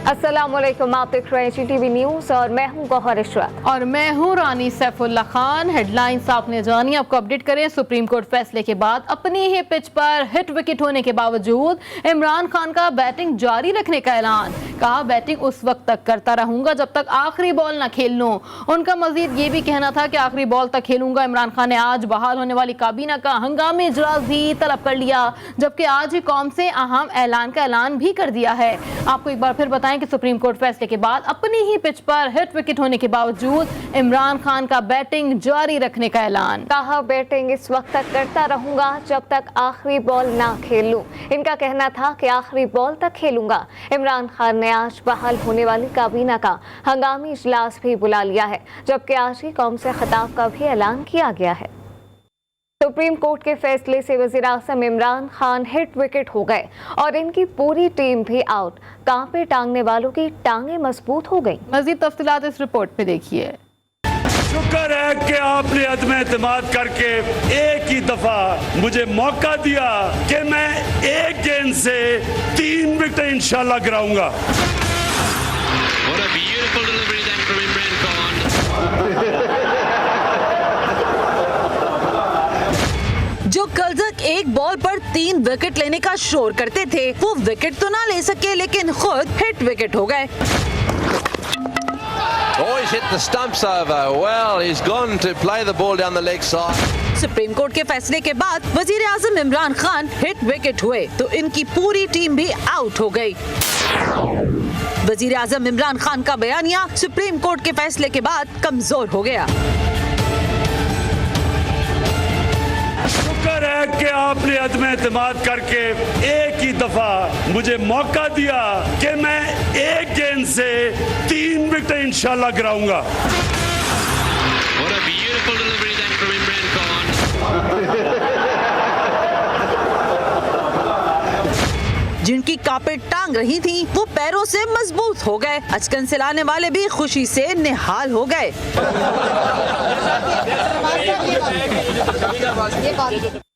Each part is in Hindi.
अस्सलामुअलैकुम, आप देख रहे हैं GTV न्यूज़ और मैं हूं गौहर इशरत और मैं हूं रानी सैफुल्ला खान। हेडलाइंस आपने जानी, आपको अपडेट करें। सुप्रीम कोर्ट फैसले के बाद अपनी ही पिच पर हिट विकेट होने के बावजूद इमरान खान का बैटिंग जारी रखने का ऐलान। कहा, बैटिंग उस वक्त तक करता रहूंगा जब तक आखिरी बॉल न खेल लूं। उनका मजीद ये भी कहना था कि आखिरी बॉल तक खेलूंगा। इमरान खान ने आज बहाल होने वाली काबीना का हंगामी इजलास भी तलब कर लिया, जबकि आज ही कौम से अहम ऐलान का ऐलान भी कर दिया है। आपको एक बार फिर बताएं कि सुप्रीम कोर्ट फैसले के बाद अपनी ही पिच पर हिट विकेट होने के बावजूद इमरान खान का बैटिंग जारी रखने का ऐलान। कहा, बैटिंग इस वक्त तक करता रहूंगा जब तक आखिरी बॉल ना खेल लूं। इनका कहना था कि आखिरी बॉल तक खेलूंगा। इमरान खान ने आज बहाल होने वाली काबीना का हंगामी इजलास भी बुला लिया है, जबकि आज ही कौम से खिताब का भी ऐलान किया गया है। सुप्रीम कोर्ट के फैसले से वज़ीर-ए-आज़म इमरान खान हिट विकेट हो गए और इनकी पूरी टीम भी आउट। कांपे टांगने वालों की टांगें मजबूत हो गई। मज़ीद तफसीलात इस रिपोर्ट पे देखिए। शुक्र है कि आपने अदम एतमाद करके एक ही दफा मुझे मौका दिया कि मैं एक गेंद से 3 विकेट इंशाल्लाह गिराऊंगा। जो कल तक एक बॉल पर 3 विकेट लेने का शोर करते थे, वो विकेट तो ना ले सके लेकिन खुद हिट विकेट हो गए। Oh, he's hit the stumps over. Well, he's gone to play the ball down the leg side. Supreme court के फैसले के बाद वजीर-ए-आज़म इमरान खान हिट विकेट हुए तो इनकी पूरी टीम भी आउट हो गई। वजीर-ए-आज़म इमरान खान का बयानिया सुप्रीम कोर्ट के फैसले के बाद कमजोर हो गया। शुक्र है कि आपने अदम एतमाद करके एक ही दफा मुझे मौका दिया कि मैं एक गेंद से 3 विकेट इंशाल्लाह गिराऊंगा। जिनकी कांपे टांग रही थी वो पैरों से मजबूत हो गए। अचकन सिलाने वाले भी खुशी से निहाल हो गए।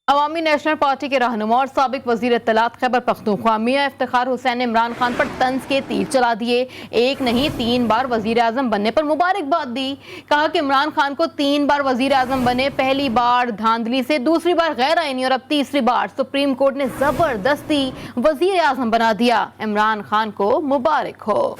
अवामी नेशनल पार्टी के रहनुमा और साबिक वजीर इत्तलात खैबर पख्तूनख्वा मियां इफ्तिखार हुसैन ने इमरान खान पर तंज के तीर चला दिए। एक नहीं 3 बार वजीर आजम बनने पर मुबारकबाद दी। कहा कि इमरान खान को 3 बार वजीर आजम बने, पहली बार धांधली से, दूसरी बार गैर आईनी और अब तीसरी बार सुप्रीम कोर्ट ने जबरदस्ती वजीर आजम बना दिया। इमरान खान को मुबारक हो।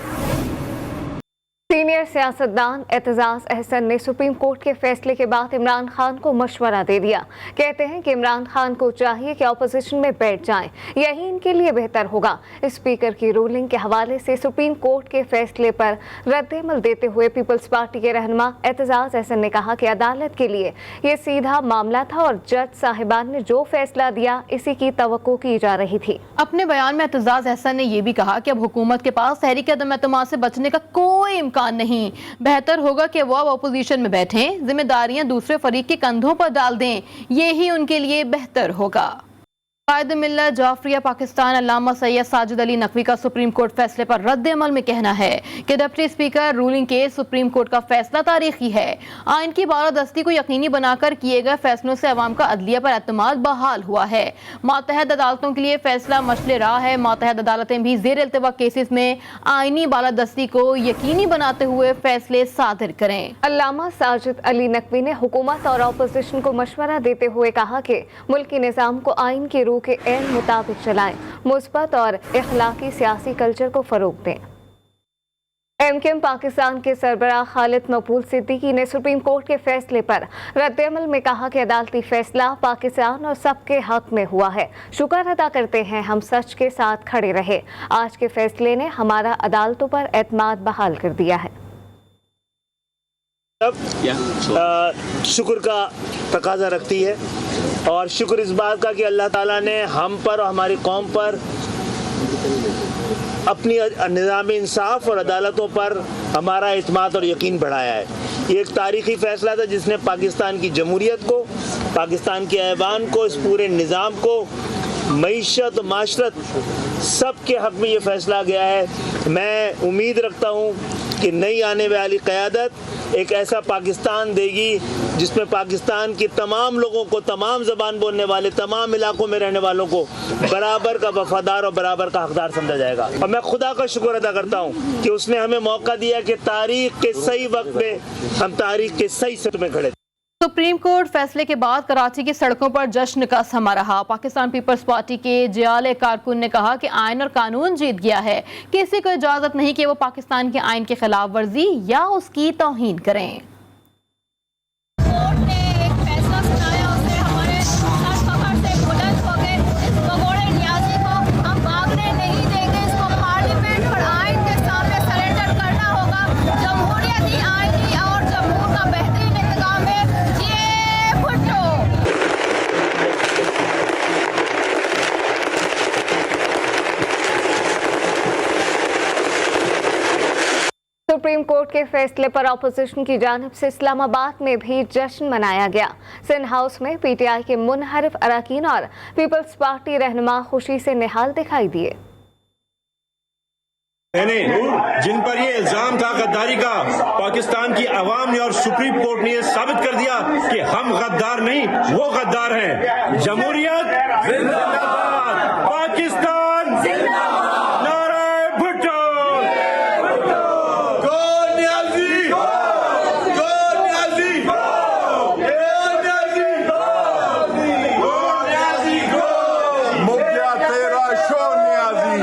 सीनियर सियासतदान एतजाज अहसन ने सुप्रीम कोर्ट के फैसले के बाद इमरान खान को मशवरा दे दिया। कहते हैं कि इमरान खान को चाहिए कि ऑपोजिशन में बैठ जाएं, यही इनके लिए बेहतर होगा। स्पीकर की रूलिंग के हवाले से सुप्रीम कोर्ट के फैसले पर रद्द-ए-अमल देते हुए पीपल्स पार्टी के रहनुमा एतजाज अहसन ने कहा कि अदालत के लिए ये सीधा मामला था और जज साहिबान ने जो फैसला दिया इसी की तवक्को की जा रही थी। अपने बयान में एतजाज अहसन ने यह भी कहा कि अब हुकूमत के पास तहरीक अदम-ए-एतमाद से बचने का कोई नहीं, बेहतर होगा कि वो अब अपोजिशन में बैठें, जिम्मेदारियां दूसरे फरीक के कंधों पर डाल दें, यही उनके लिए बेहतर होगा। कायद मिल्लत जाफरिया पाकिस्तान अल्लामा सैयद साजिद अली नकवी का सुप्रीम कोर्ट फैसले पर रद्द अमल में कहना है कि डिप्टी स्पीकर रूलिंग के सुप्रीम कोर्ट का फैसला तारीखी है। आइन की बालादस्ती को यकीनी बनाकर किए गए फैसलों से अवाम का अदलिया पर एतमाद बहाल हुआ है। मातहत अदालतों के लिए फैसला मशले राह है। मातहत अदालतें भी जेर इल्तवा केसेस में आइनी बालादस्ती को यकीनी बनाते हुए फैसले सादिर करें। अल्लामा साजिद अली नकवी ने हुकूमत और अपोजिशन को मशवरा देते हुए कहा कि मुल्की निज़ाम को आइन की रूह के ऐन मुताबिक चलाएं, मुस्बत और इखलाकी सियासी कल्चर को फरोग दें। एमकेएम पाकिस्तान के सरबराह खालिद मकबूल सिद्दीकी ने सुप्रीम कोर्ट के फैसले पर रद्द-ए-अमल में कहा कि अदालती फैसला पाकिस्तान और सबके हक में हुआ है। शुक्र अदा करते हैं हम सच के साथ खड़े रहे। आज के फैसले ने हमारा अदालतों पर एतमाद बहाल कर दिया है। शुक्र का तकाजा रखती है और शुक्र इस बात का कि अल्लाह ताला ने हम पर और हमारी कौम पर अपनी निज़ाम इंसाफ और अदालतों पर हमारा इत्मीनान और यकीन बढ़ाया है। ये एक तारीखी फ़ैसला था जिसने पाकिस्तान की जमहूरियत को, पाकिस्तान के ऐवान को, इस पूरे निज़ाम को मईशत और माशरत सब के हक़ में ये फ़ैसला गया है। मैं उम्मीद रखता हूँ कि नई आने वाली क़यादत एक ऐसा पाकिस्तान देगी जिसमें पाकिस्तान की तमाम लोगों को, तमाम ज़बान बोलने वाले, तमाम इलाकों में रहने वालों को बराबर का वफ़ादार और बराबर का हकदार समझा जाएगा। और मैं खुदा का शुक्र अदा करता हूँ कि उसने हमें मौका दिया कि तारीख़ के सही वक्त में हम तारीख़ के सही सट में खड़े। सुप्रीम कोर्ट फैसले के बाद कराची की सड़कों पर जश्न का समा रहा। पाकिस्तान पीपल्स पार्टी के जियाले कारकुन ने कहा कि आइन और कानून जीत गया है, किसी को इजाजत नहीं कि वो पाकिस्तान के आइन की खिलाफ वर्जी या उसकी तौहीन करें। कोर्ट ने एक फैसला सुनाया, उससे हमारे सर फखर से बुलंद हो गए। इस भगोड़े न्याजी को हम भागने नहीं देंगे, इसको पार्लियामेंट और आइन के सामने सरेंडर करना होगा। जमहूरियत ही आइन की और जमहूर का बेहतरीन इंतजाम है। ये भुट्टो सुप्रीम कोर्ट के फैसले पर अपोजिशन की जानिब से इस्लामाबाद में भी जश्न मनाया गया। सिंध हाउस में पीटीआई के मुनहरिफ अरकान और पीपल्स पार्टी रहनुमा खुशी से निहाल दिखाई दिए। जिन पर ये इल्जाम था गद्दारी का, पाकिस्तान की आवाम ने और सुप्रीम कोर्ट ने ये साबित कर दिया कि हम गद्दार नहीं, वो गद्दार हैं। जमहूरियत जिंदाबाद, पाकिस्तान जिंदाबाद, नारे भुट्टो, गो न्याजी, गो न्याजी, गो न्याजी, गो न्याजी, गो मुखिया तेरा शो न्याजी।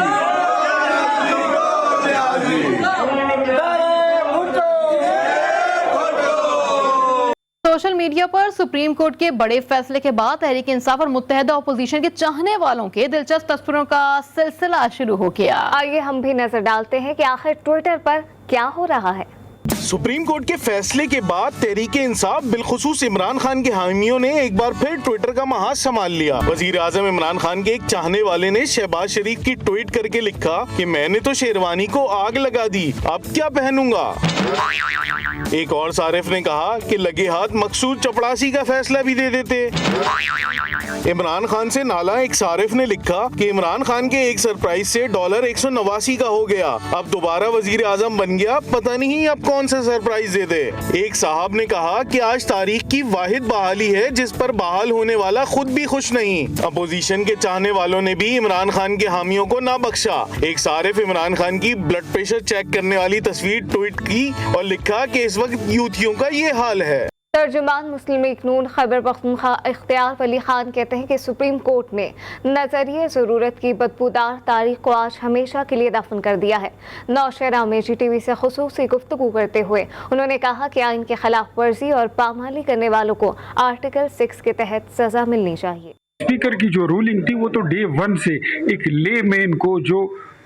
सोशल मीडिया पर सुप्रीम कोर्ट के बड़े फैसले के बाद तहरीक इंसाफ और मुत्तहदा अपोजिशन के चाहने वालों के दिलचस्प तस्वीरों का सिलसिला शुरू हो गया। आइए हम भी नजर डालते हैं कि आखिर ट्विटर पर क्या हो रहा है। सुप्रीम कोर्ट के फैसले के बाद तहरीक इंसाफ बिलखुसूस इमरान खान के हामियों ने एक बार फिर ट्विटर का महाज संभाल लिया। वजीर आजम इमरान खान के एक चाहने वाले ने शहबाज शरीफ की ट्वीट करके लिखा कि मैंने तो शेरवानी को आग लगा दी, अब क्या पहनूंगा। एक और सारिफ ने कहा कि लगे हाथ मकसूद चपड़ासी का फैसला भी दे देते। इमरान खान से नाला एक सारिफ ने लिखा कि इमरान खान के एक सरप्राइज से $189 का हो गया, अब दोबारा वजीर आजम बन गया, पता नहीं अब कौन सा सरप्राइज दे दे। एक साहब ने कहा कि आज तारीख की वाहिद बहाली है जिस पर बहाल होने वाला खुद भी खुश नहीं। अपोजिशन के चाहने वालों ने भी इमरान खान के हामियों को ना बख्शा। एक सारिफ इमरान खान की ब्लड प्रेशर चेक करने वाली तस्वीर ट्वीट की और लिखा कि इस वक्त यूथियों का ये हाल है। तर्जुमान मुस्लिम लीग नून खैबर पख्तूनख्वा इख्तियार वली खान कहते हैं कि सुप्रीम कोर्ट ने नजरिए ज़रूरत की बदबूदार तारीख को आज हमेशा के लिए दफन कर दिया है। नौशहरा में GTV से खुसूसी गुफ्तगू करते हुए उन्होंने कहा कि आइन के खिलाफ वर्जी और पामाली करने वालों को आर्टिकल 6 के तहत सजा मिलनी चाहिए। स्पीकर की जो रूलिंग थी वो तो डे 1 से एक लेमैन को, जो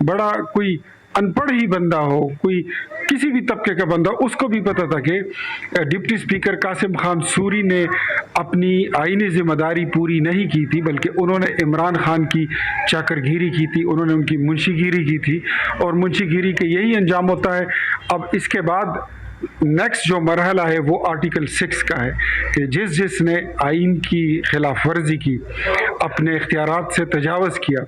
बड़ा कोई अनपढ़ ही बंदा हो, कोई किसी भी तबके का बंदा, उसको भी पता था कि डिप्टी स्पीकर कासिम खान सूरी ने अपनी आईनी जिम्मेदारी पूरी नहीं की थी, बल्कि उन्होंने इमरान खान की चाकरगिरी की थी, उन्होंने उनकी मुंशीगिरी की थी और मुंशीगिरी के यही अंजाम होता है। अब इसके बाद नेक्स्ट जो मरहला है वो आर्टिकल 6 का है कि जिसने आइन की खिलाफ वर्जी की, अपने इख्तियारात से तजावज़ किया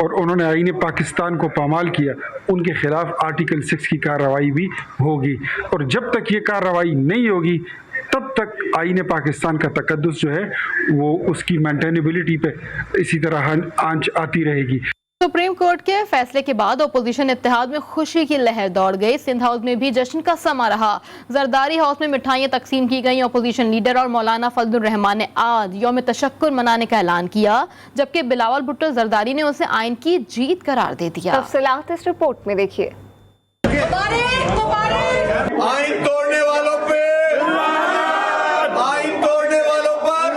और उन्होंने आइन पाकिस्तान को पामाल किया, उनके खिलाफ आर्टिकल 6 की कार्रवाई भी होगी। और जब तक ये कार्रवाई नहीं होगी तब तक आइन पाकिस्तान का तकद्दुस जो है वो उसकी मेंटेनेबिलिटी पे इसी तरह आंच आती रहेगी। सुप्रीम कोर्ट के फैसले के बाद अपोजिशन इत्तेहाद में खुशी की लहर दौड़ गई। सिंध हाउस में भी जश्न का समा रहा। जरदारी हाउस में मिठाइयां तकसीम की गई। अपोजिशन लीडर और मौलाना फजलुर रहमान ने आज यौम तशक्कुर मनाने का ऐलान किया, जबकि बिलावल भुट्टो जरदारी ने उसे आइन की जीत करार दे दिया। तफसीलात इस रिपोर्ट में देखिए। आइन तोड़ने वालों पे, आइन तोड़ने वालों पर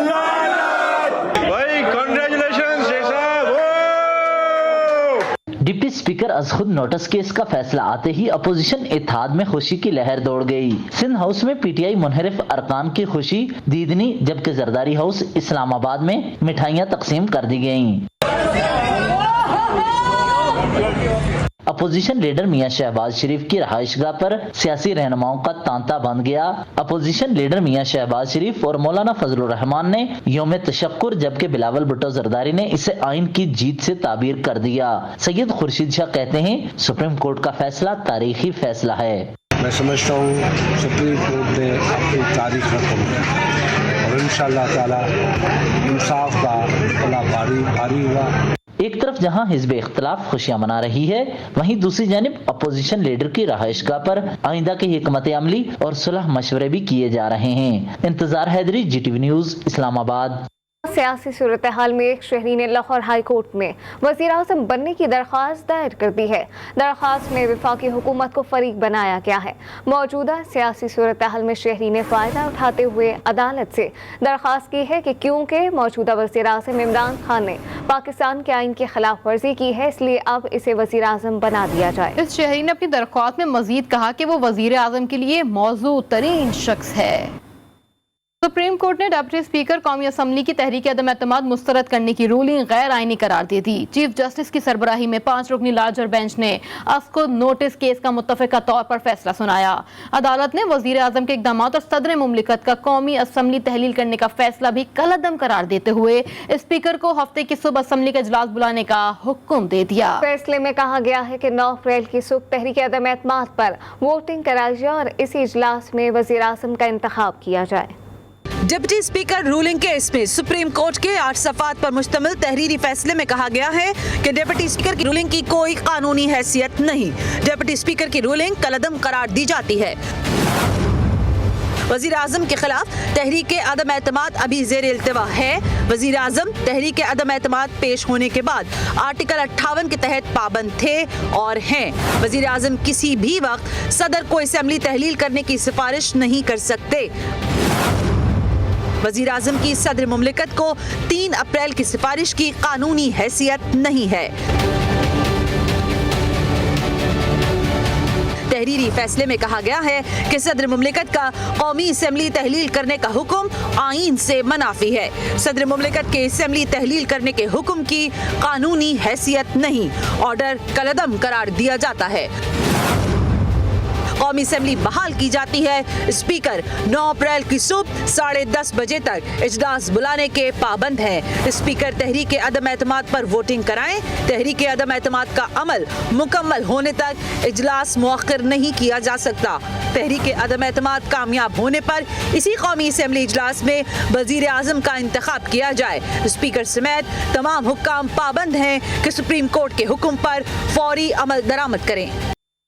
भाई कांग्रेचुलेशंस जैसा। डिप्टी स्पीकर अजखुद नोटिस केस का फैसला आते ही अपोजिशन इत्तेहाद में खुशी की लहर दौड़ गई। सिंध हाउस में पीटीआई मुनहरिफ अरकान की खुशी दीदनी, जबकि जरदारी हाउस इस्लामाबाद में मिठाइयां तकसीम कर दी गयी। अपोजिशन लीडर मियां शहबाज शरीफ की रहायशगाह पर सियासी रहनुमाओं का तांता बन गया। अपोजिशन लीडर मियां शहबाज शरीफ और मौलाना फजलुर रहमान ने यौम तशक्कुर, जबकि बिलावल भुट्टो जरदारी ने इसे आइन की जीत से ताबीर कर दिया। सैयद खुर्शीद शाह कहते हैं, सुप्रीम कोर्ट का फैसला तारीखी फैसला है। मैं समझता हूँ सुप्रीम कोर्ट ने अपनी तारीख रकम की और इंशाअल्लाह ताला इंसाफ का पला भारी हुआ। एक तरफ जहां हिज़्ब इख्तिलाफ खुशियां मना रही है, वहीं दूसरी जानिब अपोजिशन लीडर की रहायशगाह पर आइंदा की हिकमत अमली और सुलह मशवरे भी किए जा रहे हैं। इंतजार हैदरी, GTV न्यूज़, इस्लामाबाद। सियासी सूरत हाल में एक शहरी ने लाहौर हाई कोर्ट में वज़ीर आज़म बनने की दरख्वास्त दायर कर दी है। दरख्वास्त में वफाकी हुकूमत को फरीक बनाया गया है। मौजूदा सियासी सूरत हाल में शहरी ने फ़ायदा उठाते हुए अदालत से दरख्वास्त की है कि क्योंकि मौजूदा वज़ीर आज़म इमरान खान ने पाकिस्तान के आइन की खिलाफ वर्जी की है, इसलिए अब इसे वज़ीर आज़म बना दिया जाए। इस शहरी ने अपनी दरख्वास्त में मजीद कहा कि वो वज़ीर आज़म के लिए मौजू तरीन शख्स है। सुप्रीम कोर्ट ने डिप्टी स्पीकर कौमी असम्बली की तहरीक अदम एतमाद मुस्तरद करने की रूलिंग गैर आईनी करार दे दी। चीफ जस्टिस की सरबराही में 5 रुकनी लार्जर बेंच ने अस्को नोटिस केस का मुत्तफ़िका तौर पर फैसला सुनाया। अदालत ने वज़ीर आज़म के इक़दाम और सदर मुमलिकत का कौमी असम्बली तहलील करने का फैसला भी कलअदम करार देते हुए स्पीकर को हफ्ते की सुबह असम्बली का इजलास बुलाने का हुक्म दे दिया। फैसले में कहा गया है कि 9 अप्रैल की सुबह तहरीक अदम एतमाद पर वोटिंग कराई जाए और इसी इजलास में वज़ीर आज़म का इंतखाब किया जाए। डिप्टी स्पीकर रूलिंग केस में सुप्रीम कोर्ट के 8 सफ़ात पर मुश्तमिल तहरीरी फैसले में कहा गया है कि डिप्टी स्पीकर की रूलिंग की कोई कानूनी हैसियत नहीं। डिप्टी स्पीकर की रूलिंग कलअदम करार दी जाती है। वज़ीर आज़म के खिलाफ तहरीक अदम एतमाद अभी ज़ेर इल्तिवा है। वज़ीर आज़म तहरीक अदम एतमाद पेश होने के बाद आर्टिकल 58 के तहत पाबंद थे और हैं। वज़ीर आज़म किसी भी वक्त सदर को असेंबली तहलील करने की सिफारिश नहीं कर सकते। वज़ीर आज़म की सदर मुमलिकत को 3 अप्रैल की सिफारिश की कानूनी हैसियत नहीं है। तहरीरी फैसले में कहा गया है कि सदर मुमलिकत का कौमी असेंबली तहलील करने का हुक्म आइन से मनाफी है। सदर मुमलिकत के असेंबली तहलील करने के हुक्म की कानूनी हैसियत नहीं। ऑर्डर कलअदम करार दिया जाता है। कौमी असेंबली बहाल की जाती है। स्पीकर 9 अप्रैल की सुबह 10:30 बजे तक इजलास बुलाने के पाबंद हैं। स्पीकर तहरीक अदम एतमाद पर वोटिंग कराएं। तहरीक अदम एतमाद का अमल मुकम्मल होने तक इजलास मुअख्खर नहीं किया जा सकता। तहरीक अदम एतमाद कामयाब होने पर इसी कौमी असेंबली इजलास में वज़ीर आज़म का इंतखाब किया जाए। स्पीकर समेत तमाम हुक्काम पाबंद हैं कि सुप्रीम कोर्ट के हुक्म पर फौरी अमल दरामद करें।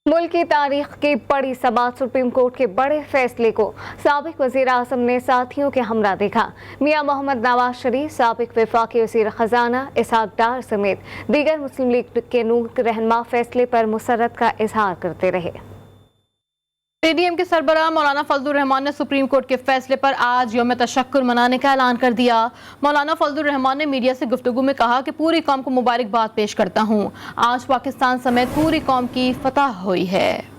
मुल्क की तारीख की बड़ी समाअत सुप्रीम कोर्ट के बड़े फैसले को साबिक वज़ीर आज़म ने साथियों के हमरा देखा। मियां मोहम्मद नवाज शरीफ, साबिक वफाकी वज़ीर ख़जाना इसहाक डार समेत दीगर मुस्लिम लीग के नून रहनुमा फैसले पर मुसर्रत का इजहार करते रहे। PDM के सरबराह मौलाना फजलुर रहमान ने सुप्रीम कोर्ट के फैसले पर आज यौम तशक्कुर मनाने का ऐलान कर दिया। मौलाना फजलुर रहमान ने मीडिया से गुफ्तगू में कहा कि पूरी कौम को मुबारकबाद पेश करता हूँ। आज पाकिस्तान समेत पूरी कौम की फतह हुई है।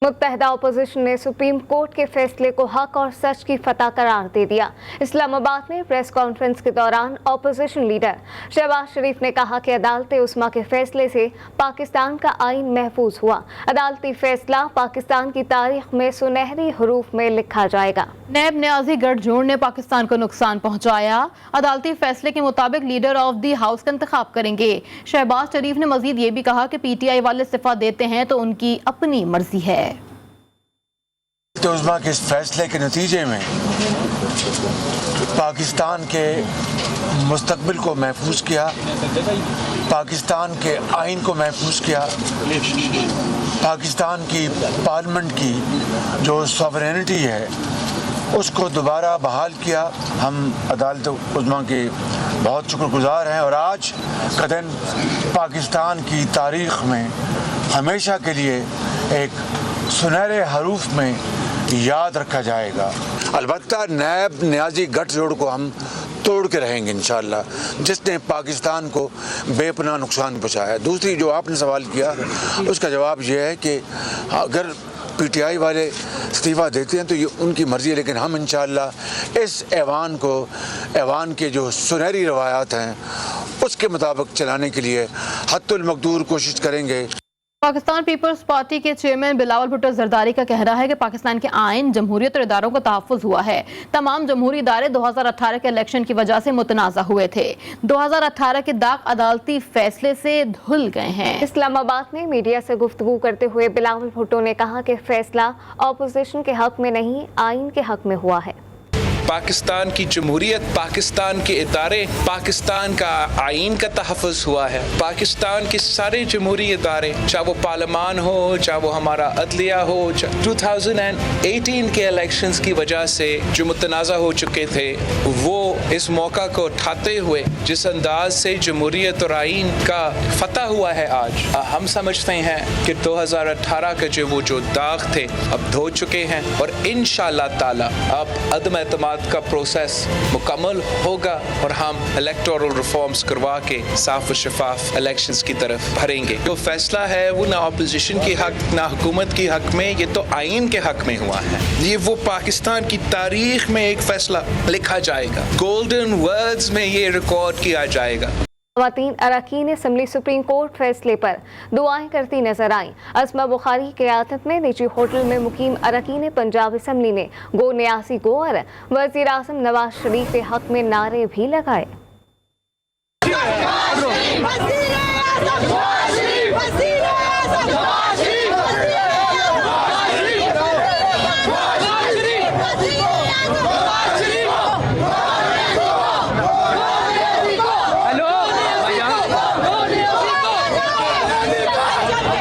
मुत्तहदा अपोजिशन ने सुप्रीम कोर्ट के फैसले को हक और सच की फतह करार दे दिया। इस्लामाबाद में प्रेस कॉन्फ्रेंस के दौरान अपोजिशन लीडर शहबाज शरीफ ने कहा कि अदालत उस्मा के फैसले से पाकिस्तान का आइन महफूज हुआ। अदालती फैसला पाकिस्तान की तारीख में सुनहरी हरूफ में लिखा जाएगा। नैब न्याजी गठजोड़ ने पाकिस्तान को नुकसान पहुंचाया। अदालती फैसले के मुताबिक लीडर ऑफ दी हाउस का इंतखाब करेंगे। शहबाज शरीफ ने मजीद ये भी कहा कि PTI वाले इस्तीफा देते हैं तो उनकी अपनी मर्जी है। उस्मा के इस फैसले के नतीजे में पाकिस्तान के मुस्तकबिल को महफूज किया, पाकिस्तान के आइन को महफूज किया, पाकिस्तान की पार्लियामेंट की जो सॉवरेनिटी है उसको दोबारा बहाल किया। हम अदालत उस्मा के बहुत शुक्रगुजार हैं और आज का दिन पाकिस्तान की तारीख़ में हमेशा के लिए एक सुनहरे हरूफ में याद रखा जाएगा। अलबत्ता नैब न्याजी गठजोड़ को हम तोड़ के रहेंगे इंशाअल्लाह, जिसने पाकिस्तान को बेपनाह नुकसान पहुँचाया। दूसरी जो आपने सवाल किया उसका जवाब यह है कि अगर पीटीआई वाले इस्तीफ़ा देते हैं तो ये उनकी मर्ज़ी है, लेकिन हम इंशाअल्लाह इस ऐवान के जो सुनहरी रवायात हैं उसके मुताबिक चलाने के लिए हद्दुल मक़दूर कोशिश करेंगे। पाकिस्तान पीपल्स पार्टी के चेयरमैन बिलावल भुट्टो जरदारी का कहना है कि पाकिस्तान के आइन, जमहूरियत और इदारों का तहफ़्फ़ुज़ हुआ है। तमाम जमहूरी इदारे 2018 के इलेक्शन की वजह से मुतनाज़ा हुए थे। 2018 के दाग अदालती फैसले से धुल गए हैं। इस्लामाबाद में मीडिया से गुफ्तगू करते हुए बिलावल भुट्टो ने कहा कि फैसला अपोजिशन के हक में नहीं, आइन के हक में हुआ है। पाकिस्तान की जमहूरियत, पाकिस्तान के इदारे, पाकिस्तान का आइन का तहफ़्फ़ुज़ हुआ है। पाकिस्तान के सारे जमहूरी इदारे, चाहे वो पार्लियामान हो, चाहे वो हमारा अदलिया हो, 2018 के इलेक्शंस की वजह से जो मुतनाज़ा हो चुके थे, वो इस मौका को उठाते हुए जिस अंदाज से जमहूरियत और आइन का फतह हुआ है आज, हम समझते हैं कि 2018 के जो दाग थे अब धो चुके हैं और इंशाअल्लाह ताला अब अदम एतमाद का प्रोसेस मुकम्मल होगा और हम इलेक्टोरल रिफॉर्म्स करवा के साफ और शफाफ इलेक्शंस की तरफ भरेंगे। जो फैसला है वो ना अपोजिशन के हक ना हुकूमत के हक में, ये तो आइन के हक में हुआ है। ये वो पाकिस्तान की तारीख में एक फैसला लिखा जाएगा, गोल्डन वर्ड्स में ये रिकॉर्ड किया जाएगा। ख़वातीन अरकान असम्बली सुप्रीम कोर्ट फैसले पर दुआएं करती नजर आईं। अस्मा बुखारी की क़यादत में निजी होटल में मुकीम अरकान पंजाब असम्बली ने गो न्यासी गो और वज़ीर आज़म नवाज शरीफ के हक में नारे भी लगाए।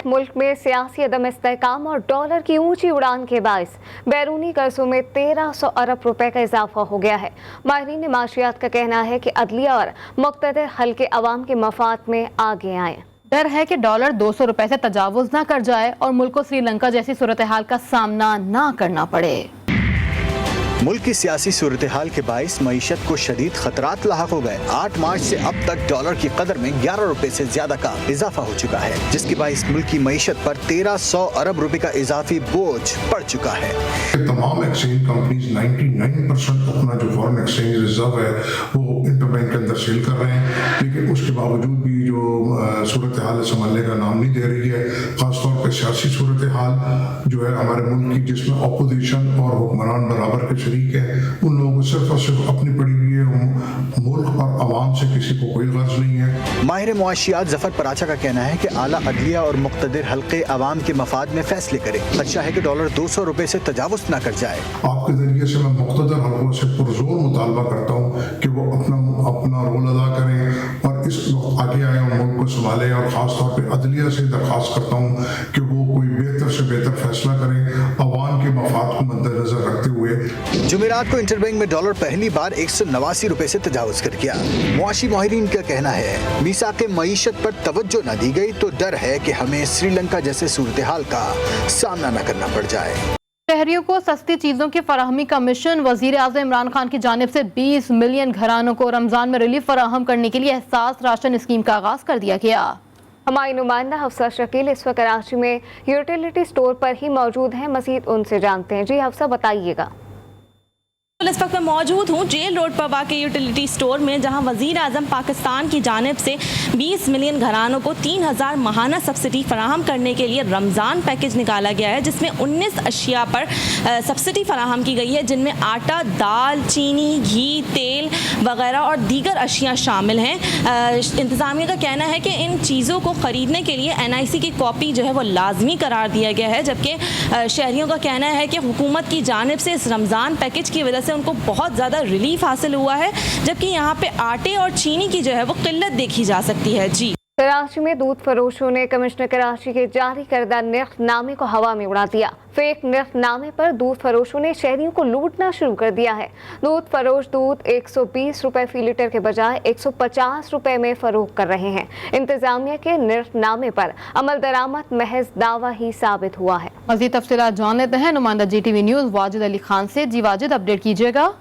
मुल्क में सियासी अदम इस्तेहकाम और डॉलर की ऊंची उड़ान के बायस बैरूनी कर्जों में 1300 अरब रुपए का इजाफा हो गया है। माहिरीन माशियात का कहना है कि अदलिया और मुक़्तदर हल्के अवाम के मफाद में आगे आए। डर है कि डॉलर 200 रुपए से तजावुज ना कर जाए और मुल्क को श्रीलंका जैसी सूरत हाल का सामना ना करना पड़े। मुल्क की सियासी सूरत हाल के बाइस मईशत को शदीद खतरात लाहक हो गए। 8 मार्च से अब तक डॉलर की कदर में 11 रुपए से ज्यादा का इजाफा हो चुका है, जिसके बाइस मुल्क की मईशत पर 1300 अरब रुपए का इजाफी बोझ पड़ चुका है। तमाम एक्सचेंज कंपनीज 99% अपना जो फॉरेन एक्सचेंज रिजर्व है वो इंटरबैंक के अंदर सेल कर रहे हैं, लेकिन उसके बावजूद भी जो सूरत हाल संभालने का नाम नहीं दे रही है। खासतौर पर सियासी सूरत हाल जो है हमारे मुल्क की, जिसमें अपोजिशन और हुक्मरान बराबर के शरीक है, उन लोगों को सिर्फ और सिर्फ अपनी पड़ी हुई है, मुल्क और आवाम से किसी को कोई गर्ज नहीं है। माहिर मुआशियात जफर पराचा का कहना है कि आला अदलिया और मुक़्तदिर हल्के अवाम के मफाद में फैसले करे। अच्छा है कि डॉलर 200 रुपए से तजावुज न कर जाए। आपके जरिए से मैं मुक़्तदिर हल्कों से पुरजोर मुतालबा करता हूँ कि वो अपना रोल अदा करें और इस वक्त आगे आए और मुल्क को संभालें, और ख़ासतौर पर अदलिया से दरख्वास्त करता हूँ कि वो कोई बेहतर से बेहतर फैसला करें अवाम के मफाद को मद्देनजर रखते हुए। जुमेरात को इंटरबैंक में डॉलर पहली बार 189 रुपए से तजावुज कर गया। मुआशी माहिरीन का कहना है मीसाक़े मईशत पर तवज्जो न दी गई तो डर है कि हमें श्रीलंका जैसे सूरत हाल का सामना न करना पड़ जाए। शहरियों को सस्ती चीजों की फराहमी का मिशन वजीर आज़म इमरान खान की जानिब से 20 मिलियन घरानों को रमजान में रिलीफ फराहम करने के लिए एहसास राशन स्कीम का आगाज कर दिया गया। हमारी नुमाइंदा हफ्सा शकील इस वक्त कराची में यूटिलिटी स्टोर पर ही मौजूद हैं। मजीद उनसे जानते हैं। जी हफ्सा, बताइएगा। इस वक्त मैं मौजूद हूँ जेल रोड पर वाक़ यूटिलिटी स्टोर में, जहाँ वज़ीर आज़म पाकिस्तान की जानिब से 20 मिलियन घरानों को 3000 माहाना सब्सिडी फराहम करने के लिए रमज़ान पैकेज निकाला गया है, जिसमें 19 अशिया पर सब्सिडी फराहम की गई है, जिनमें आटा, दाल, चीनी, घी, तेल वगैरह और दीगर अशिया शामिल हैं। इंतज़ामिया का कहना है कि इन चीज़ों को ख़रीदने के लिए NIC की कॉपी जो है वो लाजमी करार दिया गया है, जबकि शहरियों का कहना है कि हुकूमत की जानिब से इस रमज़ान पैकेज की वजह से उनको बहुत ज़्यादा रिलीफ हासिल हुआ है, जबकि यहाँ पे आटे और चीनी की जो है वो किल्लत देखी जा सकती है। जी, कराची में दूध फरोशों ने कमिश्नर कराची के जारी करदा निर्खनामे को हवा में उड़ा दिया। फेक निर्खनामे पर दूध फरोशों ने शहरियों को लूटना शुरू कर दिया है। दूध फरोश दूध 120 रुपए फी लीटर के बजाय 150 रुपए में फरोख्त कर रहे हैं। इंतजामिया के निर्खनामे पर अमल दरामद महज दावा ही साबित हुआ है। मज़ीद तफसीलात जान लेते हैं नुमाइंदा GTV न्यूज़ वाजिद अली खान से। जी वाजिद, अपडेट कीजिएगा।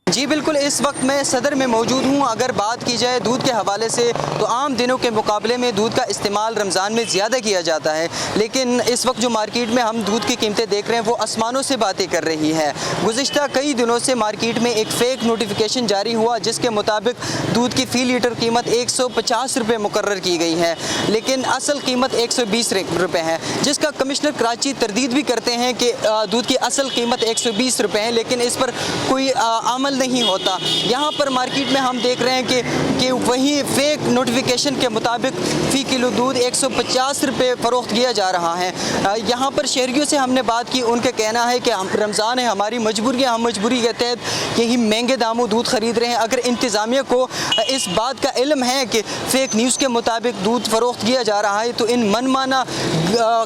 जी बिल्कुल, इस वक्त मैं सदर में मौजूद हूँ। अगर बात की जाए दूध के हवाले से तो आम दिनों के मुकाबले में दूध का इस्तेमाल रमज़ान में ज़्यादा किया जाता है, लेकिन इस वक्त जो मार्केट में हम दूध की कीमतें देख रहे हैं वो आसमानों से बातें कर रही है। गुज़िश्ता कई दिनों से मार्केट में एक फ़ेक नोटिफिकेशन जारी हुआ जिसके मुताबिक दूध की फ़ी लीटर कीमत 150 रुपये मुकर्रर की गई है, लेकिन असल कीमत 120 रुपये है, जिसका कमिश्नर कराची तरदीद भी करते हैं कि दूध की असल कीमत 120 रुपये है, लेकिन इस पर कोई अमल नहीं होता। यहाँ पर मार्केट में हम देख रहे हैं कि वही फेक नोटिफिकेशन के मुताबिक फ़ी किलो दूध 150 रुपये फ़रोख्त किया जा रहा है। यहाँ पर शहरियों से हमने बात की, उनका कहना है कि रमज़ान है, हमारी मजबूरी है, हम मजबूरी के तहत यही महंगे दामों दूध ख़रीद रहे हैं। अगर इंतज़ामिया को इस बात का इल्म है कि फ़ेक न्यूज़ के मुताबिक दूध फ़रोख्त किया जा रहा है तो इन मनमाना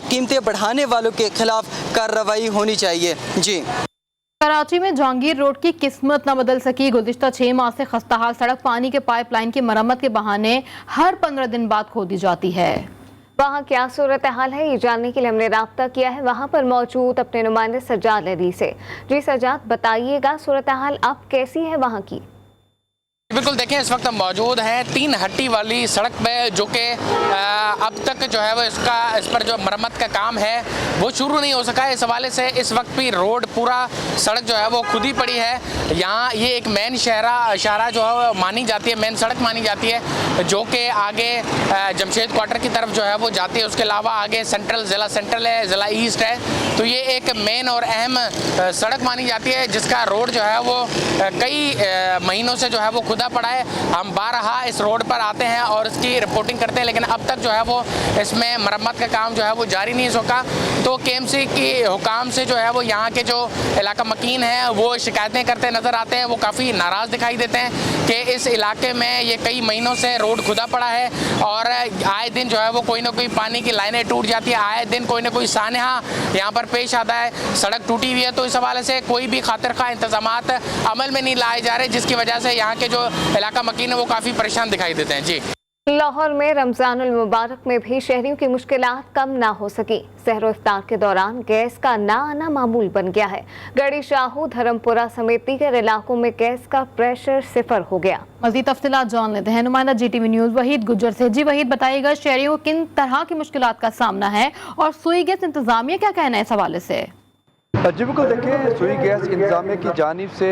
कीमतें बढ़ाने वालों के ख़िलाफ़ कार्रवाई होनी चाहिए। जी। कराची में जहांगीर रोड की किस्मत न बदल सकी। गुज़िश्ता 6 माह से खस्ताहाल सड़क पानी के पाइपलाइन की मरम्मत के बहाने हर 15 दिन बाद खोदी जाती है। वहाँ क्या सूरत हाल है, ये जानने के लिए हमने राब्ता किया है वहाँ पर मौजूद अपने नुमाइंदे सज्जाद अली से। जी सज्जाद, बताइएगा सूरत हाल अब कैसी है वहाँ की? बिल्कुल, देखें इस वक्त हम मौजूद हैं 3 हट्टी वाली सड़क पे, जो कि अब तक जो है वो इस पर जो मरम्मत का काम है वो शुरू नहीं हो सका है। इस हवाले से इस वक्त भी रोड पूरा सड़क जो है वो खुदी पड़ी है। यहाँ ये एक मेन शहरा जो है वो मानी जाती है, मेन सड़क मानी जाती है, जो कि आगे जमशेद क्वार्टर की तरफ जो है वो जाती है। उसके अलावा आगे ज़िला सेंट्रल है, ज़िला ईस्ट है, तो ये एक मेन और अहम सड़क मानी जाती है जिसका रोड जो है वो कई महीनों से जो है वो खुदा पड़ा है। हम बारहा इस रोड पर आते हैं और इसकी रिपोर्टिंग करते हैं, लेकिन अब तक जो है वो इसमें मरम्मत का काम जो है वो जारी नहीं हो सका। तो KMC की हुकाम से जो है वो यहाँ के जो इलाका मकीन है वो शिकायतें करते नज़र आते हैं। वो काफ़ी नाराज़ दिखाई देते हैं कि इस इलाके में ये कई महीनों से रोड खुदा पड़ा है और आए दिन जो है वो कोई ना कोई पानी की लाइनें टूट जाती है, आए दिन कोई ना कोई सानहा यहाँ पर पेश आता है। सड़क टूटी हुई है, तो इस हवाले से कोई भी खातिर खा इंतजामात अमल में नहीं लाए जा रहे, जिसकी वजह से यहाँ के जो इलाका मकीन है वो काफ़ी परेशान दिखाई देते हैं। जी। लाहौर में रमज़ानुल मुबारक में भी शहरियों की मुश्किलात कम ना हो सकी। सहरो इफ्तार के दौरान गैस का ना आना मामूल बन गया है। गढ़ी शाहू, धर्मपुरा समेत दीगर इलाकों में गैस का प्रेशर 0 हो गया। मज़ीद तफसीलात जान लेते हैं नुमाइंदा GTV न्यूज़ वहीद गुज्जर से। जी वहीद, बताइएगा शहरियों को किन तरह की मुश्किलात का सामना है और सुई गैस इंतजामिया क्या कहना है इस हवाले से? जी बिल्कुल, देखें सुई गैस इंतजामिया की जानिब से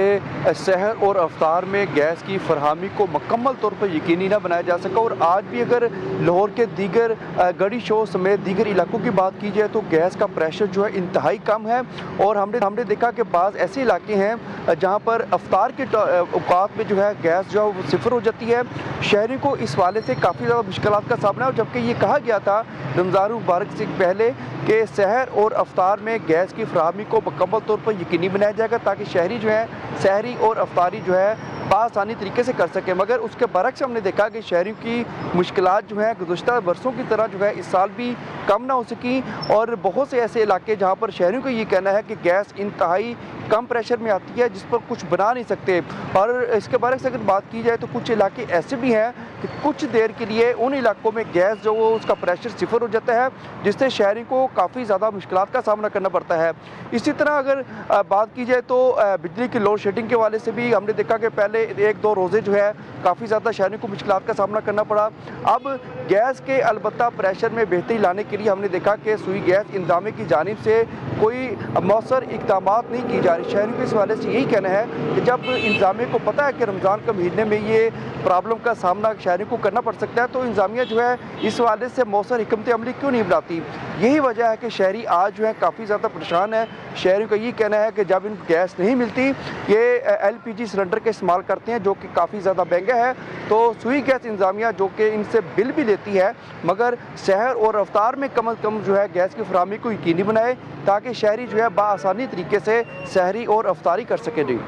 सहर और अफ्तार में गैस की फरहमी को मुकम्मल तौर पर यकीनी ना बनाया जा सका। और आज भी अगर लाहौर के दीगर गढ़ी शो समेत दीगर इलाकों की बात की जाए तो गैस का प्रेशर जो है इंतहाई कम है। और हमने देखा कि बाज़ ऐसे इलाके हैं जहाँ पर अफ्तार के औकात में जो है गैस जो है वो 0 हो जाती है। शहरी को इस वाले से काफ़ी ज़्यादा मुश्किलात का सामना है, जबकि ये कहा गया था रमज़ान मुबारक से पहले कि सहर और अफ्तार में गैस की फरहमी को मुकम्मल तौर पर यकीनी बनाया जाएगा ताकि शहरी जो है सहरी और अफ्तारी जो है आसानी तरीके से कर सके। मगर उसके बरक्स हमने देखा कि शहरियों की मुश्किलात जो है गुज़श्ता वर्षों की तरह जो है इस साल भी कम ना हो सकी। और बहुत से ऐसे इलाके जहाँ पर शहरियों का ये कहना है कि गैस इंतहाई कम प्रेशर में आती है जिस पर कुछ बना नहीं सकते। और इसके बरक्स अगर बात की जाए तो कुछ इलाके ऐसे भी हैं कि कुछ देर के लिए उन इलाकों में गैस जो वो उसका प्रेशर 0 हो जाता है, जिससे शहरी को काफ़ी ज़्यादा मुश्किलात का सामना करना पड़ता है। इसी तरह अगर बात की जाए तो बिजली की लोड शेडिंग के वाले से भी हमने देखा कि पहले 1-2 रोज़े जो है काफ़ी ज़्यादा शहरियों को मुश्किलात का सामना करना पड़ा। अब गैस के अलबत्ता प्रेशर में बेहतरी लाने के लिए हमने देखा कि सुई गैस इंतजामिया की जानिब से कोई मौसर इक़दाम नहीं की जा रही। शहरियों के इस वाले से यही कहना है कि जब इंतजामिया को पता है कि रमज़ान के महीने में ये प्रॉब्लम का सामना शहरियों को करना पड़ सकता है, तो इंतजामिया जो है इस वाले से मौसर हिकमत अमली क्यों नहीं बनाती। यही वजह है कि शहरी आज जो है काफ़ी ज़्यादा परेशान है। शहरियों का ये कहना है कि जब इनको गैस नहीं मिलती, ये LPG सिलेंडर का इस्तेमाल करते हैं जो कि काफ़ी ज़्यादा महंगा है। तो सुई गैस इंतजामिया जो कि इनसे बिल भी लेती है, मगर शहर और अफ्तार में कम अज़ कम जो है गैस की फरहमी को यकीनी बनाए ताकि शहरी जो है बाआसानी तरीके से सहरी और अफ्तारी कर सके। जी,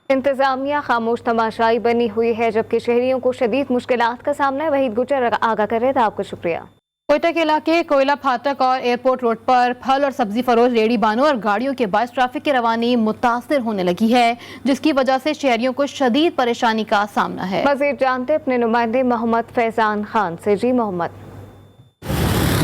इंतजामिया खामोश तमाशाई बनी हुई है जबकि शहरियों को शदीद मुश्किलात का सामना है। वहीद गुज्जर आगाह कर रहे थे, आपका शुक्रिया। कोयटा के इलाके कोयला फाटक और एयरपोर्ट रोड पर फल और सब्जी फरोश रेहड़ी बानों और गाड़ियों के बायस ट्रैफिक की रवानी मुतासिर होने लगी है, जिसकी वजह से शहरियों को शदीद परेशानी का सामना है। मज़ीद जानते अपने नुमाइंदे मोहम्मद फैजान खान से। जी मोहम्मद।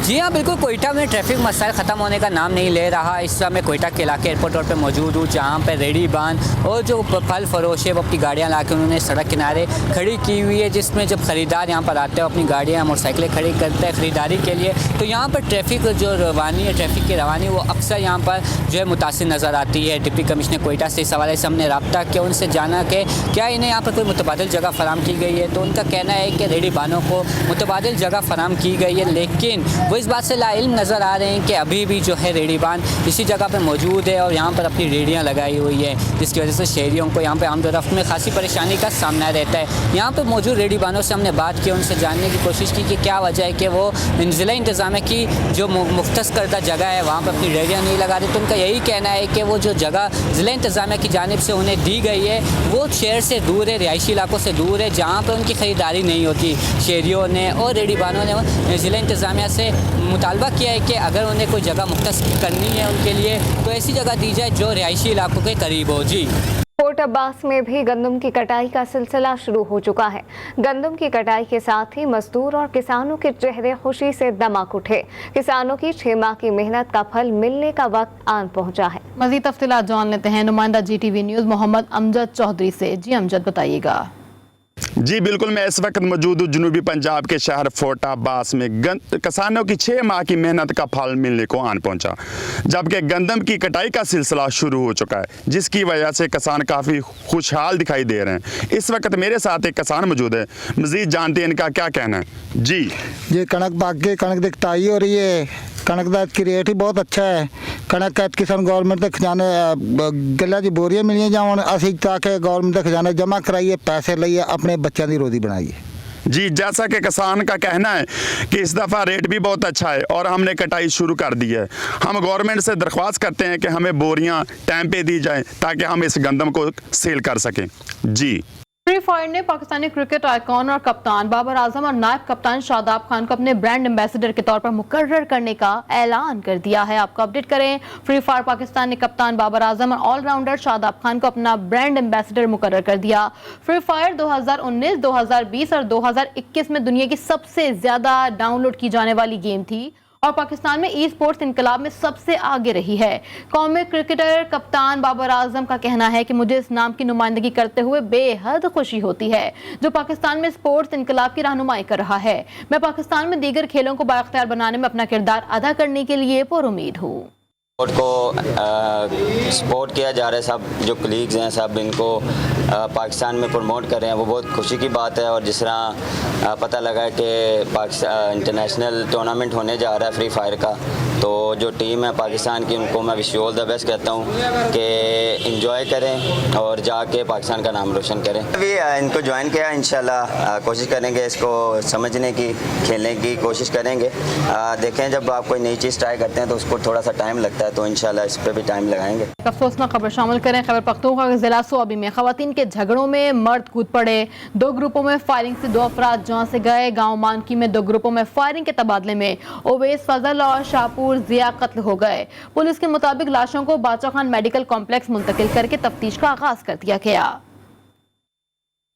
जी हाँ, बिल्कुल कोयटा में ट्रैफिक मसाइल ख़त्म होने का नाम नहीं ले रहा। इस समय कोयटा के इलाके एयरपोर्ट रोड पर मौजूद हूँ, जहाँ पर रेडी बान और जो फल फरोश है वो अपनी गाड़ियाँ ला के उन्होंने सड़क किनारे खड़ी की हुई है, जिसमें जब ख़रीदार यहाँ पर आते हैं अपनी गाड़ियाँ मोटरसाइकिलें खड़ी करते हैं ख़रीदारी के लिए। तो यहाँ पर ट्रैफिक जो रवानी है, ट्रैफिक की रवानी वो अक्सर यहाँ पर जो है मुतासिर नज़र आती है। डिप्टी कमिश्नर कोयटा से इस हवाले से हमने रब्ता किया, उनसे जाना कि क्या इन्हें यहाँ पर कोई मुतबादिल जगह फराम की गई है। तो उनका कहना है कि रेडी बानों को मुतबादिल जगह फराम की गई है, लेकिन वो इस बात से लाइल्म नज़र आ रहे हैं कि अभी भी जो है रेडीबान इसी जगह पर मौजूद है और यहाँ पर अपनी रेडियाँ लगाई हुई है, जिसकी वजह से शहरियों को यहाँ पर आमदोरफ्त में खासी परेशानी का सामना रहता है। यहाँ पर मौजूद रेडीबानों से हमने बात की, उनसे जानने की कोशिश की कि क्या वजह है कि वो ज़िला इंतज़ामिया की जो मुख्तस करदा जगह है वहाँ पर अपनी रेडियाँ नहीं लगा रहे। तो उनका यही कहना है कि वो जो जगह ज़िला इंतज़ामिया की जानिब से उन्हें दी गई है वो शहर से दूर है, रिहायशी इलाकों से दूर है, जहाँ पर उनकी ख़रीदारी नहीं होती। शहरियों ने और रेडीबानों ने ज़िला इंतज़ामिया से मुतालबा किया है कि अगर उन्हें कोई जगह मुख्तस करनी है उनके लिए तो ऐसी जगह दी जाए जो रिहायशी इलाकों के करीब हो। जी, कोट अब्बास में भी गंदम की कटाई का सिलसिला शुरू हो चुका है। गंदम की कटाई के साथ ही मजदूर और किसानों के चेहरे खुशी से दमक उठे। किसानों की 6 माह की मेहनत का फल मिलने का वक्त आन पहुंचा है। मजीद तफसीलात जान लेते हैं नुमाइंदा GTV न्यूज़ मोहम्मद अमजद चौधरी से। जी अमजद, बताइएगा। जी बिल्कुल, मैं इस वक्त मौजूद हूँ जनूबी पंजाब के शहर फोर्ट अब्बास में। किसानों की 6 माह की मेहनत का फल मिलने को आन पहुँचा, जबकि गंदम की कटाई का सिलसिला शुरू हो चुका है, जिसकी वजह से किसान काफ़ी खुशहाल दिखाई दे रहे हैं। इस वक्त मेरे साथ एक किसान मौजूद है, मज़ीद जानते हैं इनका क्या कहना है। जी ये कणक पाक के कणक की कटाई हो रही है। कणक का की रेट ही बहुत अच्छा है। कणक का किसान गवर्नमेंट के खजाने गल्ला की बोरियां मिलियां जावन, असी ताकि गवर्नमेंट के खजाने जमा कराइए, पैसे लइए, अपने बच्चों की रोजी बनाइए। जी, जैसा कि किसान का कहना है कि इस दफ़ा रेट भी बहुत अच्छा है और हमने कटाई शुरू कर दी है। हम गवर्नमेंट से दरख्वास्त करते हैं कि हमें बोरियां टाइम पे दी जाएं ताकि हम इस गंदम को सेल कर सकें। जी, फ्री फायर ने पाकिस्तानी क्रिकेट आइकॉन और कप्तान बाबर आजम और नायब कप्तान शादाब खान को अपने ब्रांड एम्बेसडर के तौर पर मुकर्रर करने का ऐलान कर दिया है। आपको अपडेट करें, फ्री फायर पाकिस्तान ने कप्तान बाबर आजम और ऑलराउंडर शादाब खान को अपना ब्रांड एम्बेसडर मुकर्रर कर दिया। फ्री फायर 2019, 2020 और 2021 में दुनिया की सबसे ज्यादा डाउनलोड की जाने वाली गेम थी और पाकिस्तान में ई स्पोर्ट्स इनकलाब में सबसे आगे रही है। कौमी क्रिकेटर कप्तान बाबर आजम का कहना है कि मुझे इस नाम की नुमाइंदगी करते हुए बेहद खुशी होती है, जो पाकिस्तान में स्पोर्ट्स इनकलाब की रहनुमाई कर रहा है। मैं पाकिस्तान में दीगर खेलों को बाइख्तियार बनाने में अपना किरदार अदा करने के लिए पुरुमीद हूँ। स्पोर्ट को सपोर्ट किया जा रहा है, सब जो कलीग्स हैं सब इनको पाकिस्तान में प्रमोट कर रहे हैं, वो बहुत खुशी की बात है। और जिस तरह पता लगा है कि पाकिस्तान इंटरनेशनल टूर्नामेंट होने जा रहा है फ्री फायर का, तो जो टीम है पाकिस्तान की उनको मैं wish you all the best कहता हूँ कि इंजॉय करें और जाके पाकिस्तान का नाम रोशन करें। अभी इनको ज्वाइन किया, इंशाल्लाह कोशिश करेंगे इसको समझने की, खेलने की कोशिश करेंगे। देखें जब आप कोई नई चीज़ ट्राई करते हैं तो उसको थोड़ा सा टाइम लगता है, तो इंशाल्लाह इस पर भी टाइम लगाएंगे। अफसोसनाक खबर शामिल करें। खैबर पख्तूनख्वा के जिला सोआबी में खवातीन के झगड़ों में मर्द कूद पड़े। 2 ग्रुपों में फायरिंग से 2 अफराद जान से गए। गांव मानकी में 2 ग्रुपों में फायरिंग के तबादले में ओवैस फजल और शाहपुर जिया कत्ल हो गए। पुलिस के मुताबिक लाशों को बादशाह खान मेडिकल कॉम्प्लेक्स मुंतकिल करके तफ्तीश का आगाज कर दिया गया।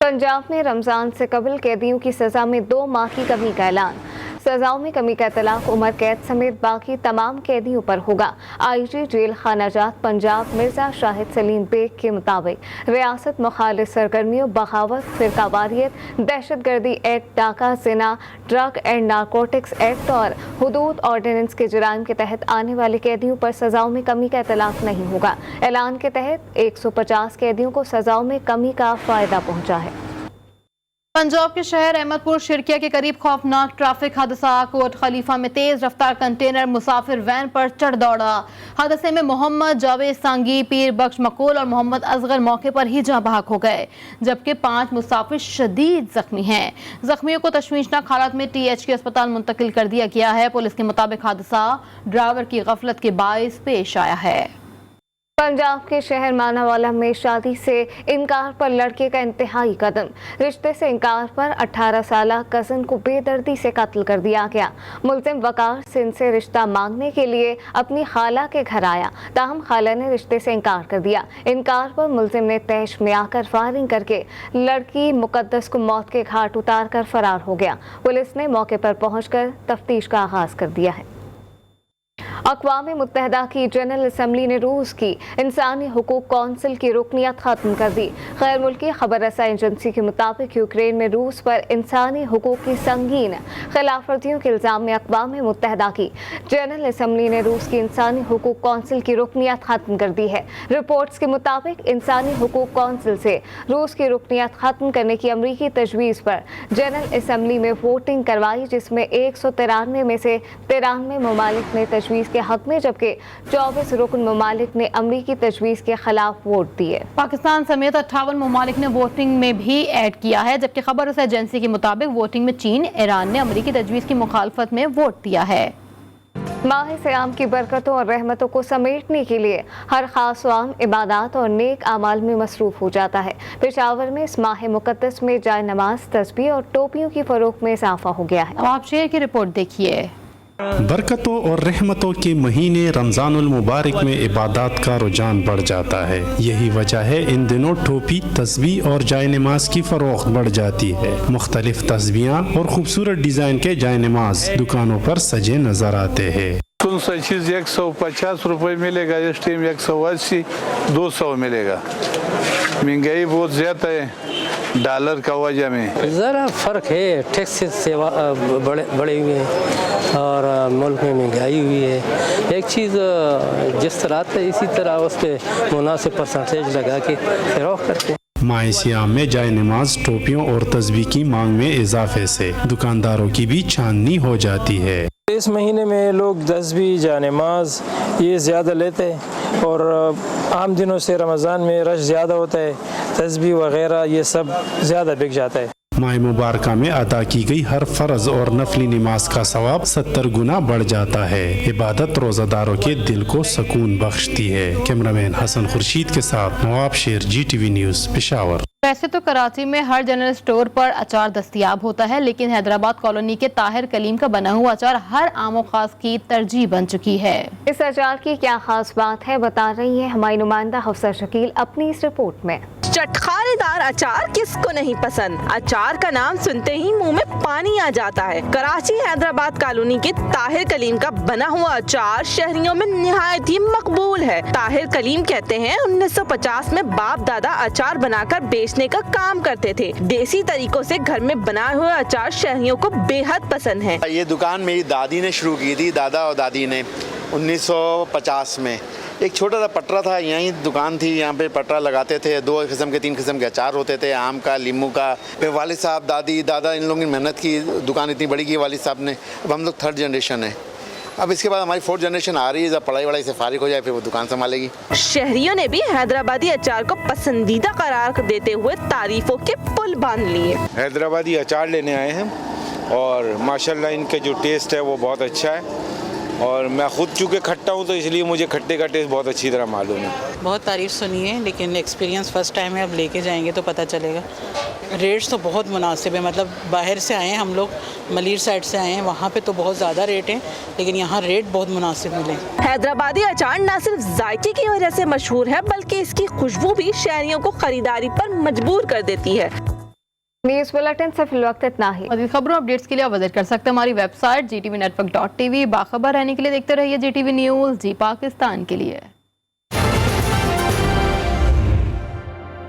पंजाब में रमजान से कबल कैदियों की सजा में 2 माह की कमी का ऐलान। सजाओं में कमी का इतलाक उम्र कैद समेत बाकी तमाम कैदियों पर होगा। IG जेल खानाजात पंजाब मिर्जा शाहिद सलीम बेग के मुताबिक रियासत मुखालिफ सरगर्मियों, बगावत, फिरकावारियत, दहशतगर्दी एक्ट, डाका, जिना, ड्रग एंड नारकोटिक्स एक्ट और हुदूद ऑर्डिनेंस के जुराइम के तहत आने वाले कैदियों पर सजाओं में कमी का इतलाक नहीं होगा। ऐलान के तहत 150 कैदियों को सजाओं में कमी का फायदा पहुँचा है। पंजाब के शहर अहमदपुर शिरकिया के करीब खौफनाक ट्रैफिक हादसा। कोट खलीफा में तेज रफ्तार कंटेनर मुसाफिर वैन पर चढ़ दौड़ा। हादसे में मोहम्मद जावेद सांगी, पीर बख्श मकूल और मोहम्मद असगर मौके पर ही जाँ बहक हो गए, जबकि 5 मुसाफिर शदीद जख्मी हैं। जख्मियों को तशवीशनाक हालत में THK अस्पताल मुंतकिल कर दिया गया है। पुलिस के मुताबिक हादसा ड्राइवर की गफलत के बाइस पेश आया है। पंजाब के शहर मानावाला में शादी से इनकार पर लड़के का इंतहाई कदम। रिश्ते से इनकार पर 18 साल कज़न को बेदर्दी से कत्ल कर दिया गया। मुल्जिम वकार सिंह से रिश्ता मांगने के लिए अपनी खाला के घर आया, ताहम खाला ने रिश्ते से इनकार कर दिया। इनकार पर मुल्जिम ने तैश में आकर फायरिंग करके लड़की मुकद्दस को मौत के घाट उतार कर फरार हो गया। पुलिस ने मौके पर पहुंचकर तफ्तीश का आगाज कर दिया है। अक़वाम मुत्तहिदा की जनरल असम्बली ने रूस की इंसानी हुकूक कौंसिल की रुकनियत ख़त्म कर दी। गैर मुल्की खबर रसाई एजेंसी के मुताबिक यूक्रेन में रूस पर इंसानी हुकूक की संगीन खिलाफवर्जियों के इल्ज़ाम में अक़वाम मुत्तहिदा की जनरल असम्बली ने रूस की इंसानी हुकूक कौंसिल की रुकनियत ख़त्म कर दी है। रिपोर्ट्स के मुताबिक इंसानी हुकूक कौंसिल से रूस की रुकनियत ख़त्म करने की अमरीकी तजवीज़ पर जनरल असम्बली में वोटिंग करवाई, जिसमें 193 में से 93 ममालिक ने तजवीज़ के हक में, जबकि 24 रुकन ममालिक ने अमरीकी तजवीज़ के खिलाफ वोट दिए। पाकिस्तान समेत 58 ममालिक ने वोटिंग में भी ऐड किया है, जबकि खबर रसाई एजेंसी के मुताबिक वोटिंग में चीन, ईरान ने अमरीकी तजवीज़ की मुखालफत में वोट दिया है। माह सियाम की बरकतों और रहमतों को समेटने के लिए हर खास आम इबादत और नेक अमाल में मसरूफ हो जाता है। पेशावर में इस माह मुकद्दस में जाए नमाज, तस्बीह और टोपियों की फरोख्त में इजाफा हो गया है। अब आप शेर की रिपोर्ट देखिए। बरकतों और रहमतों के महीने रमज़ानुल मुबारक में इबादत का रुझान बढ़ जाता है। यही वजह है इन दिनों टोपी, तस्बीह और जाए नमाज की फरोख्त बढ़ जाती है। मुख्तलिफ तस्बीहां और खूबसूरत डिज़ाइन के जाए नमाज दुकानों पर सजे नजर आते हैं। कौन सा चीज़ 150 रुपये मिलेगा, इस टाइम 180, 200 मिलेगा। महंगाई बहुत ज़्यादा है डॉलर का वजह में। ज़रा फ़र्क है, टैक्स से सेवा बढ़े हुए हैं और मुल्क में महंगाई हुई है। एक चीज़ जिस तरह आता है इसी तरह उस पर मुनासिब परसेंटेज लगा के फ़रोख्त करते हैं। माह सियाम में जाए नमाज, टोपियों और तस्बीह की मांग में इजाफे से दुकानदारों की भी चांदनी हो जाती है। इस महीने में लोग तस्बीह, जाए नमाज ये ज़्यादा लेते हैं और आम दिनों से रमज़ान में रश ज़्यादा होता है, तस्बीह वगैरह ये सब ज़्यादा बिक जाता है। माह मुबारका में अदा की गई हर फ़र्ज और नफली नमाज का सवाब 70 गुना बढ़ जाता है। इबादत रोज़ादारों के दिल को सुकून बख्शती है। कैमरामैन हसन खुर्शीद के साथ नवाब शेर, GTV न्यूज़, पेशावर। वैसे तो कराची में हर जनरल स्टोर पर अचार दस्तयाब होता है, लेकिन हैदराबाद कॉलोनी के ताहिर कलीम का बना हुआ अचार हर आम खास की तरजीह बन चुकी है। इस अचार की क्या खास बात है, बता रही है हमारी नुमाइंदा हफ्सा शकील अपनी इस रिपोर्ट में। चटखारेदार अचार किसको नहीं पसंद। अचार का नाम सुनते ही मुंह में पानी आ जाता है। कराची हैदराबाद कॉलोनी के ताहिर कलीम का बना हुआ अचार शहरियों में निहायत ही मकबूल है। ताहिर कलीम कहते हैं 1950 में बाप दादा अचार बनाकर बेचने का काम करते थे। देसी तरीकों से घर में बनाए हुए अचार शहरियों को बेहद पसंद है। ये दुकान मेरी दादी ने शुरू की थी, दादा और दादी ने 1950 में। एक छोटा सा पटरा था, यहीं दुकान थी, यहाँ पे पटरा लगाते थे। 2 किस्म के 3 किस्म के अचार होते थे, आम का, नींबू का। फिर वालिद साहब, दादी, दादा इन लोगों ने मेहनत की, दुकान इतनी बड़ी की वालिद साहब ने। अब हम लोग 3rd जनरेशन है। अब इसके बाद हमारी 4th जनरेशन आ रही है, जब पढ़ाई वढ़ाई से फारिग हो जाए फिर वो दुकान संभालेगी। शहरियों ने भी हैदराबादी अचार को पसंदीदा करार देते हुए तारीफों के पुल बांध लिए। हैदराबादी अचार लेने आए हैं और माशाल्लाह इनका जो टेस्ट है वो बहुत अच्छा है और मैं खुद चूँकि खट्टा हूँ तो इसलिए मुझे खट्टे का टेस्ट बहुत अच्छी तरह मालूम है। बहुत तारीफ सुनी है, लेकिन एक्सपीरियंस फर्स्ट टाइम है, अब लेके जाएंगे तो पता चलेगा। रेट्स तो बहुत मुनासिब है, मतलब बाहर से आए हैं हम लोग, मलीर साइड से आए हैं, वहाँ पे तो बहुत ज़्यादा रेट हैं, लेकिन यहाँ रेट बहुत मुनासिब मिले। हैदराबादी अचार न सिर्फ जायके की वजह से मशहूर है, बल्कि इसकी खुशबू भी शहरियों को खरीदारी पर मजबूर कर देती है। न्यूज़ बुलेटिन से फिल वक्त इतना ही। मज़ीद खबरों अपडेट्स के लिए आप विजिट कर सकते हैं हमारी वेबसाइट GTVnetwork.tv। बाखबर रहने के लिए देखते रहिए GTV न्यूज़, जी पाकिस्तान के लिए।